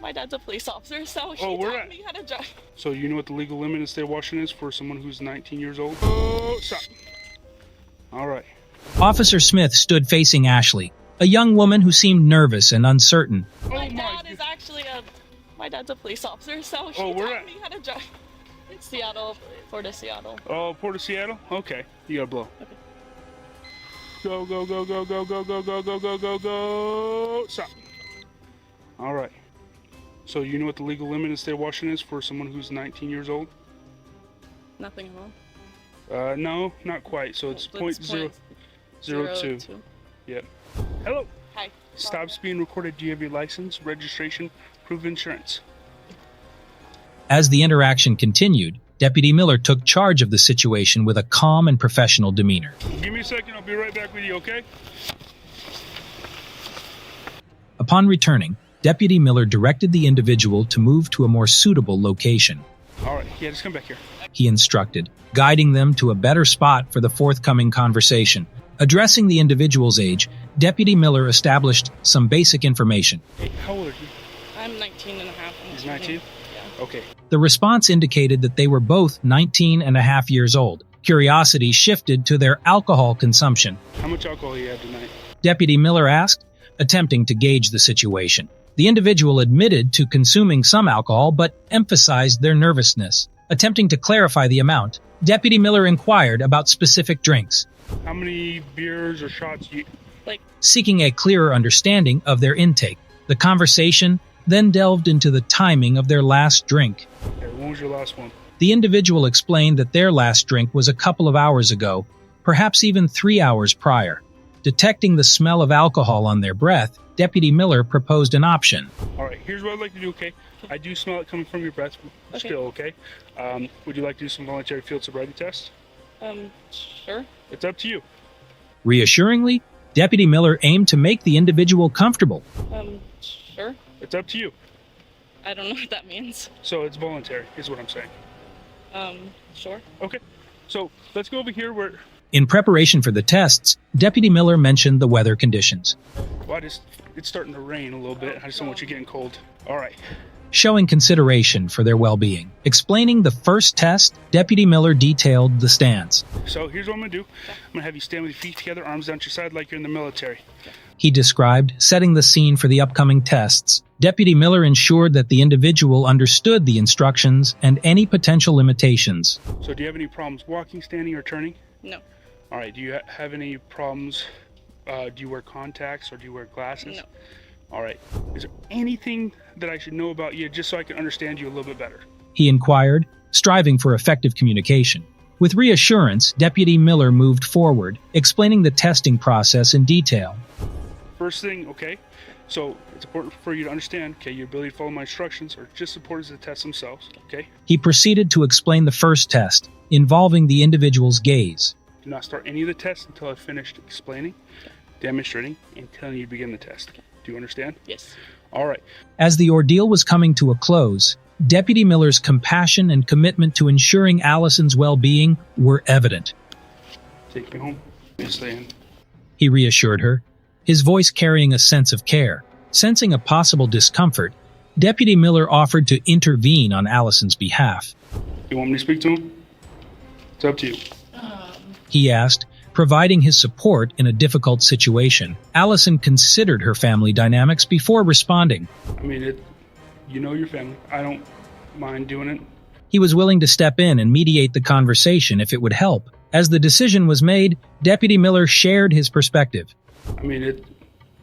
My dad's a police officer, so he taught me how to drive. So you know what the legal limit in the state of Washington is for someone who's 19 years old? Oh, stop. All right. Officer Smith stood facing Ashley, a young woman who seemed nervous and uncertain. My dad's a police officer, so he taught me how to drive. It's Seattle, Port of Seattle. Oh, Port of Seattle? Okay. You gotta blow. Okay. Go, go, go, go, go, go, go, go, go, go, go, go. Stop. All right. So you know what the legal limit in the state of Washington is for someone who's 19 years old? Nothing at all. No, not quite. So it's .002. Yep. Hello. Hi. Stops being recorded. Do you have your license, registration, proof of insurance? As the interaction continued, Deputy Miller took charge of the situation with a calm and professional demeanor. Give me a second. I'll be right back with you, okay? Upon returning, Deputy Miller directed the individual to move to a more suitable location. All right. Yeah, just come back here. He instructed, guiding them to a better spot for the forthcoming conversation. Addressing the individual's age, Deputy Miller established some basic information. Hey, how old are you? I'm 19 and a half. He's 19? Yeah. Okay. The response indicated that they were both 19 and a half years old. Curiosity shifted to their alcohol consumption. How much alcohol do you have tonight? Deputy Miller asked, attempting to gauge the situation. The individual admitted to consuming some alcohol but emphasized their nervousness. Attempting to clarify the amount, Deputy Miller inquired about specific drinks. How many beers or shots do you... Seeking a clearer understanding of their intake, the conversation then delved into the timing of their last drink. Okay, when was your last one? The individual explained that their last drink was a couple of hours ago, perhaps even 3 hours prior. Detecting the smell of alcohol on their breath, Deputy Miller proposed an option. All right, here's what I'd like to do, okay? I do smell it coming from your breath still, okay? Would you like to do some voluntary field sobriety tests? Sure. It's up to you. Reassuringly, Deputy Miller aimed to make the individual comfortable. Sure. It's up to you. I don't know what that means. So it's voluntary, is what I'm saying. Sure. Okay, so let's go over here where... In preparation for the tests, Deputy Miller mentioned the weather conditions. Well, it's starting to rain a little bit. I just don't want you getting cold. All right. Showing consideration for their well-being. Explaining the first test, Deputy Miller detailed the stance. So here's what I'm going to do. I'm going to have you stand with your feet together, arms down to your side like you're in the military. He described, setting the scene for the upcoming tests. Deputy Miller ensured that the individual understood the instructions and any potential limitations. So do you have any problems walking, standing, or turning? No. All right. Do you have any problems? Do you wear contacts or do you wear glasses? No. All right. Is there anything that I should know about you just so I can understand you a little bit better? He inquired, striving for effective communication. With reassurance, Deputy Miller moved forward, explaining the testing process in detail. First thing, okay, so it's important for you to understand, okay, your ability to follow my instructions are just as important as the tests themselves, okay? He proceeded to explain the first test, involving the individual's gaze. Do not start any of the tests until I've finished explaining, demonstrating, and telling you to begin the test. Do you understand? Yes. All right. As the ordeal was coming to a close, Deputy Miller's compassion and commitment to ensuring Allison's well-being were evident. Take me home. Stay in. He reassured her, his voice carrying a sense of care. Sensing a possible discomfort, Deputy Miller offered to intervene on Allison's behalf. You want me to speak to him? It's up to you. He asked, providing his support in a difficult situation. Allison considered her family dynamics before responding. I mean, you know your family. I don't mind doing it. He was willing to step in and mediate the conversation if it would help. As the decision was made, Deputy Miller shared his perspective. I mean,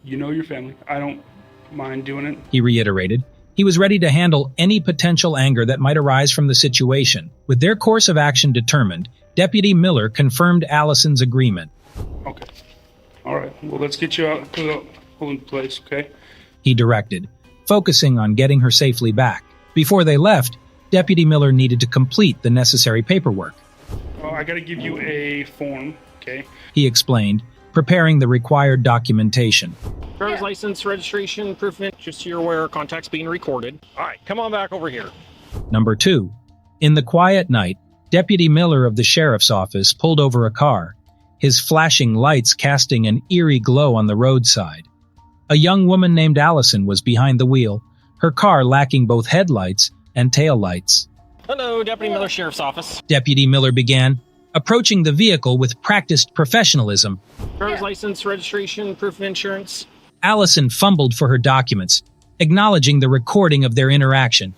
you know your family. I don't mind doing it. He reiterated. He was ready to handle any potential anger that might arise from the situation. With their course of action determined, Deputy Miller confirmed Allison's agreement. Okay. All right. Well, let's get you out to the holding place, okay? He directed, focusing on getting her safely back. Before they left, Deputy Miller needed to complete the necessary paperwork. I got to give you a form, okay? He explained, preparing the required documentation. Driver's license, registration, proof of just so you're aware, contacts being recorded. All right, come on back over here. Number 2. In the quiet night, Deputy Miller of the sheriff's office pulled over a car, his flashing lights casting an eerie glow on the roadside. A young woman named Allison was behind the wheel, her car lacking both headlights and taillights. Hello, Deputy Miller Sheriff's Office. Deputy Miller began, approaching the vehicle with practiced professionalism. Driver's license, registration, proof of insurance. Allison fumbled for her documents, acknowledging the recording of their interaction.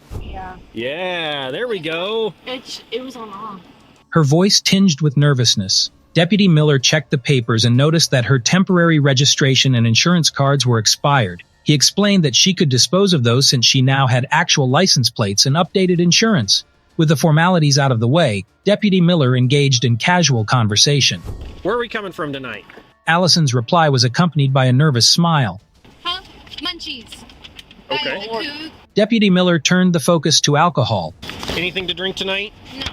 Yeah, there we go. It was on off. Her voice tinged with nervousness. Deputy Miller checked the papers and noticed that her temporary registration and insurance cards were expired. He explained that she could dispose of those since she now had actual license plates and updated insurance. With the formalities out of the way, Deputy Miller engaged in casual conversation. Where are we coming from tonight? Allison's reply was accompanied by a nervous smile. Huh? Munchies. Okay. Deputy Miller turned the focus to alcohol. Anything to drink tonight? No.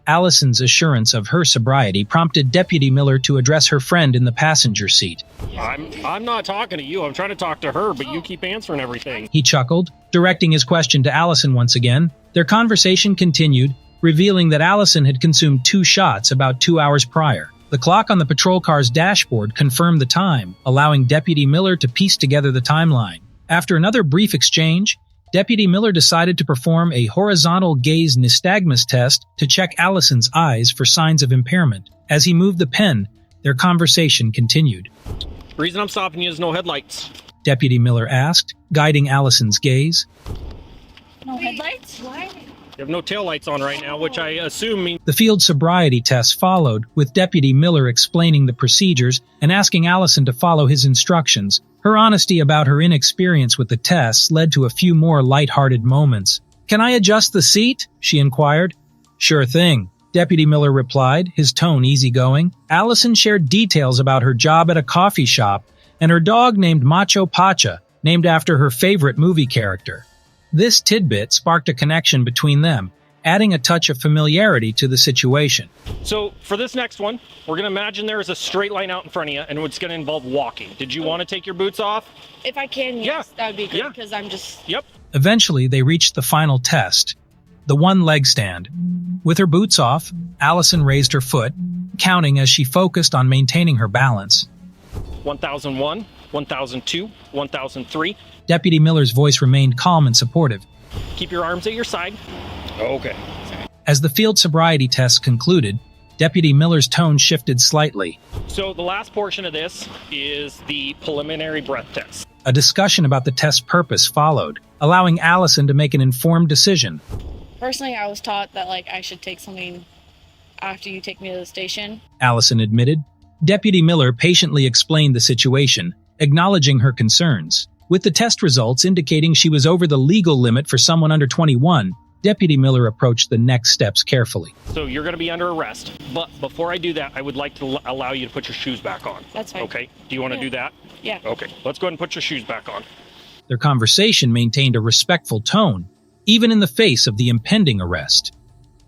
Allison's assurance of her sobriety prompted Deputy Miller to address her friend in the passenger seat. I'm not talking to you. I'm trying to talk to her, but you keep answering everything. He chuckled, directing his question to Allison once again. Their conversation continued, revealing that Allison had consumed 2 shots about 2 hours prior. The clock on the patrol car's dashboard confirmed the time, allowing Deputy Miller to piece together the timeline. After another brief exchange, Deputy Miller decided to perform a horizontal gaze nystagmus test to check Allison's eyes for signs of impairment. As he moved the pen, their conversation continued. The reason I'm stopping you is no headlights. Deputy Miller asked, guiding Allison's gaze. No headlights? Why? You have no taillights on right now, which I assume means... The field sobriety test followed, with Deputy Miller explaining the procedures and asking Allison to follow his instructions. Her honesty about her inexperience with the tests led to a few more light-hearted moments. "Can I adjust the seat?" she inquired. "Sure thing," Deputy Miller replied, his tone easygoing. Allison shared details about her job at a coffee shop and her dog named Macho Pacha, named after her favorite movie character. This tidbit sparked a connection between them, adding a touch of familiarity to the situation. So, for this next one, we're going to imagine there is a straight line out in front of you, and it's going to involve walking. Did you want to take your boots off? If I can, yes, that would be good, Yeah. because I'm just... Yep. Eventually, they reached the final test, the one-leg stand. With her boots off, Allison raised her foot, counting as she focused on maintaining her balance. 1001, 1002, 1003. Deputy Miller's voice remained calm and supportive. Keep your arms at your side. Okay. As the field sobriety test concluded, Deputy Miller's tone shifted slightly. So the last portion of this is the preliminary breath test. A discussion about the test's purpose followed, allowing Allison to make an informed decision. Personally, I was taught that, I should take something after you take me to the station. Allison admitted. Deputy Miller patiently explained the situation, acknowledging her concerns. With the test results indicating she was over the legal limit for someone under 21, Deputy Miller approached the next steps carefully. So you're going to be under arrest, but before I do that, I would like to allow you to put your shoes back on. That's fine. Okay? Do you want to do that? Yeah. Okay, let's go ahead and put your shoes back on. Their conversation maintained a respectful tone, even in the face of the impending arrest.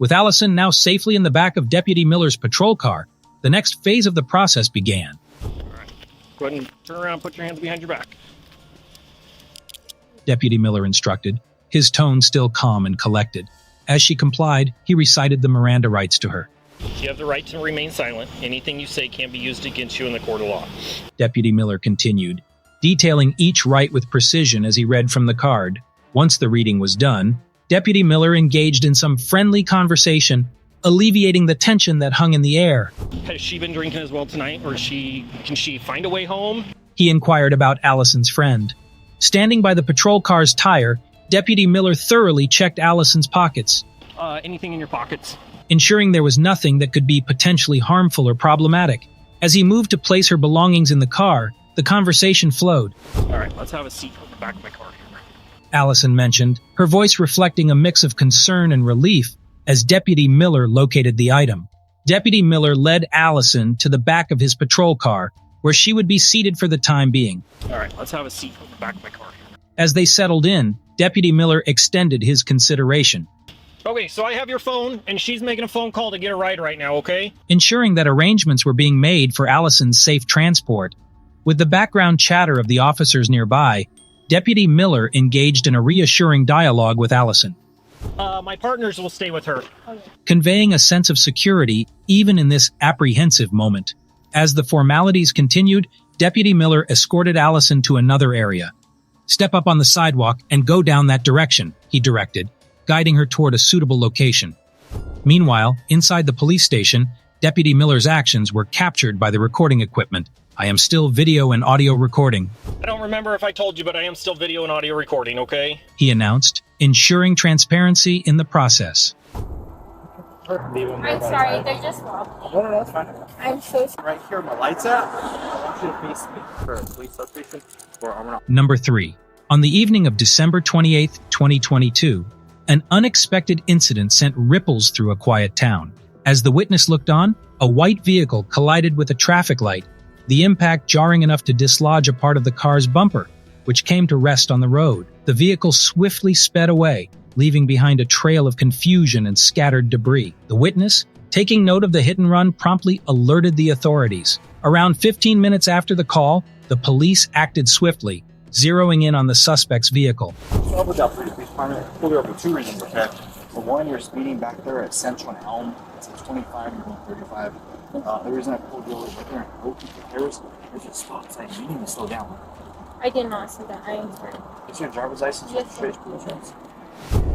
With Allison now safely in the back of Deputy Miller's patrol car, the next phase of the process began. All right. Go ahead and turn around and put your hands behind your back. Deputy Miller instructed, his tone still calm and collected. As she complied, he recited the Miranda rights to her. You have the right to remain silent. Anything you say can't be used against you in the court of law. Deputy Miller continued, detailing each right with precision as he read from the card. Once the reading was done, Deputy Miller engaged in some friendly conversation, alleviating the tension that hung in the air. Has she been drinking as well tonight, or can she find a way home? He inquired about Allison's friend. Standing by the patrol car's tire, Deputy Miller thoroughly checked Allison's pockets, Anything in your pockets? ensuring there was nothing that could be potentially harmful or problematic. As he moved to place her belongings in the car, the conversation flowed. All right, let's have a seat on the back of my car here. Allison mentioned, her voice reflecting a mix of concern and relief as Deputy Miller located the item. Deputy Miller led Allison to the back of his patrol car, where she would be seated for the time being. All right, let's have a seat on the back of my car here. As they settled in, Deputy Miller extended his consideration, Okay, so I have your phone, and she's making a phone call to get a ride right now, okay? ensuring that arrangements were being made for Allison's safe transport. With the background chatter of the officers nearby, Deputy Miller engaged in a reassuring dialogue with Allison, My partners will stay with her. conveying a sense of security even in this apprehensive moment. As the formalities continued, Deputy Miller escorted Allison to another area. Step up on the sidewalk and go down that direction, he directed, guiding her toward a suitable location. Meanwhile, inside the police station, Deputy Miller's actions were captured by the recording equipment. I am still video and audio recording, I don't remember if I told you, but I am still video and audio recording, okay? he announced, ensuring transparency in the process. I'm sorry, they're just walking. No, that's fine. I'm so sorry. Right here, my lights at. I want you to face me for a police substation. Or I'm gonna. Number 3. On the evening of December 28, 2022, an unexpected incident sent ripples through a quiet town. As the witness looked on, a white vehicle collided with a traffic light, the impact jarring enough to dislodge a part of the car's bumper, which came to rest on the road. The vehicle swiftly sped away, leaving behind a trail of confusion and scattered debris. The witness, taking note of the hit and run, promptly alerted the authorities. Around 15 minutes after the call, the police acted swiftly, zeroing in on the suspect's vehicle. Over that police department. Pulled over for 2 reasons, okay? For one, you're speeding back there at Central and Elm. It's at 25, you're going 35. The reason I pulled you over right there and broke into Paris is a stop sign. You need to slow down. I did not see that. I am sorry. Is your driver's license? Yes, sir. Insurance?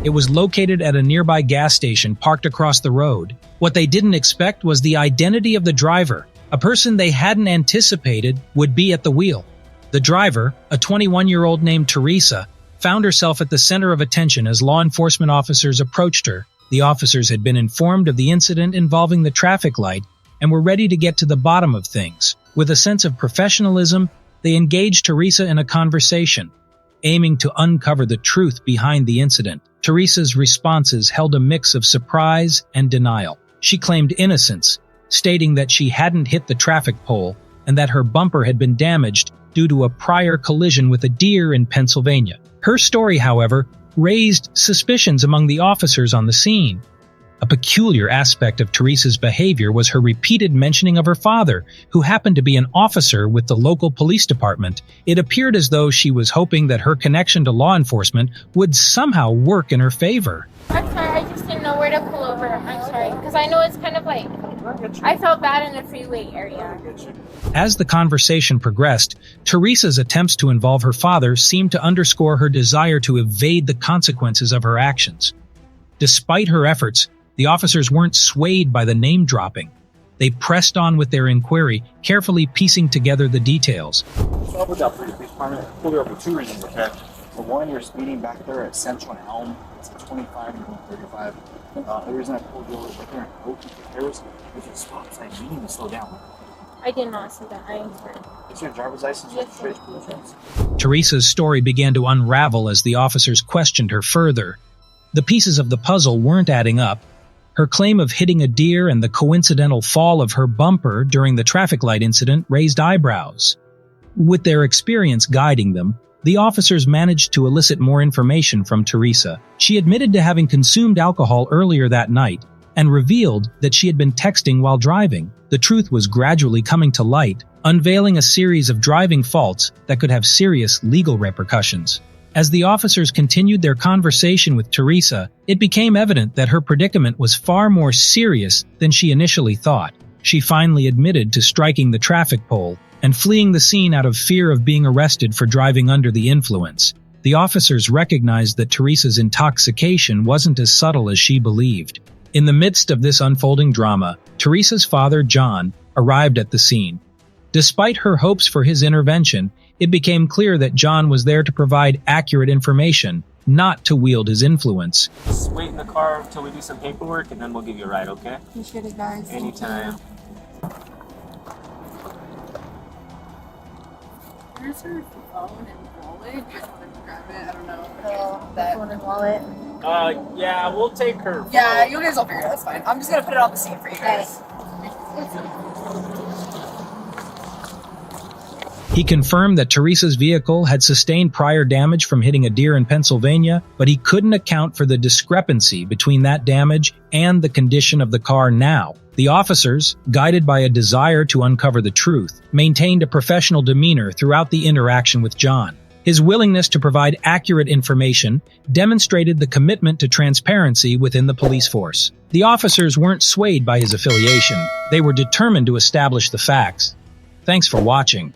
It was located at a nearby gas station parked across the road. What they didn't expect was the identity of the driver, a person they hadn't anticipated would be at the wheel. The driver, a 21-year-old named Teresa, found herself at the center of attention as law enforcement officers approached her. The officers had been informed of the incident involving the traffic light and were ready to get to the bottom of things. With a sense of professionalism, they engaged Teresa in a conversation, aiming to uncover the truth behind the incident. Teresa's responses held a mix of surprise and denial. She claimed innocence, stating that she hadn't hit the traffic pole and that her bumper had been damaged due to a prior collision with a deer in Pennsylvania. Her story, however, raised suspicions among the officers on the scene. A peculiar aspect of Teresa's behavior was her repeated mentioning of her father, who happened to be an officer with the local police department. It appeared as though she was hoping that her connection to law enforcement would somehow work in her favor. I'm sorry, I just didn't know where to pull over. I'm sorry, because I know it's kind of like, I felt bad in the freeway area. As the conversation progressed, Teresa's attempts to involve her father seemed to underscore her desire to evade the consequences of her actions. Despite her efforts, the officers weren't swayed by the name-dropping. They pressed on with their inquiry, carefully piecing together the details. Over that police department. Pulled over for 2 reasons, okay? For one, you're speeding back there at Central and Elm. It's at 25, you're going 35. The reason I pulled you over right there and broke into Paris is a stop sign. You need to slow down. I did not see that. I am sorry. Is your driver's license? Yes, sir. Insurance? Teresa's story began to unravel as the officers questioned her further. The pieces of the puzzle weren't adding up. Her claim of hitting a deer and the coincidental fall of her bumper during the traffic light incident raised eyebrows. With their experience guiding them, the officers managed to elicit more information from Teresa. She admitted to having consumed alcohol earlier that night and revealed that she had been texting while driving. The truth was gradually coming to light, unveiling a series of driving faults that could have serious legal repercussions. As the officers continued their conversation with Teresa, it became evident that her predicament was far more serious than she initially thought. She finally admitted to striking the traffic pole and fleeing the scene out of fear of being arrested for driving under the influence. The officers recognized that Teresa's intoxication wasn't as subtle as she believed. In the midst of this unfolding drama, Teresa's father, John, arrived at the scene. Despite her hopes for his intervention, it became clear that John was there to provide accurate information, not to wield his influence. Just wait in the car until we do some paperwork and then we'll give you a ride, okay? You should have guys. Anytime. Where's her phone and wallet? Do you guys want to grab it? I don't know. Phone and wallet. Yeah, we'll take her. Yeah, you guys will figure it out. That's fine. I'm just gonna put it on the scene for you guys. He confirmed that Teresa's vehicle had sustained prior damage from hitting a deer in Pennsylvania, but he couldn't account for the discrepancy between that damage and the condition of the car now. The officers, guided by a desire to uncover the truth, maintained a professional demeanor throughout the interaction with John. His willingness to provide accurate information demonstrated the commitment to transparency within the police force. The officers weren't swayed by his affiliation. They were determined to establish the facts. Thanks for watching.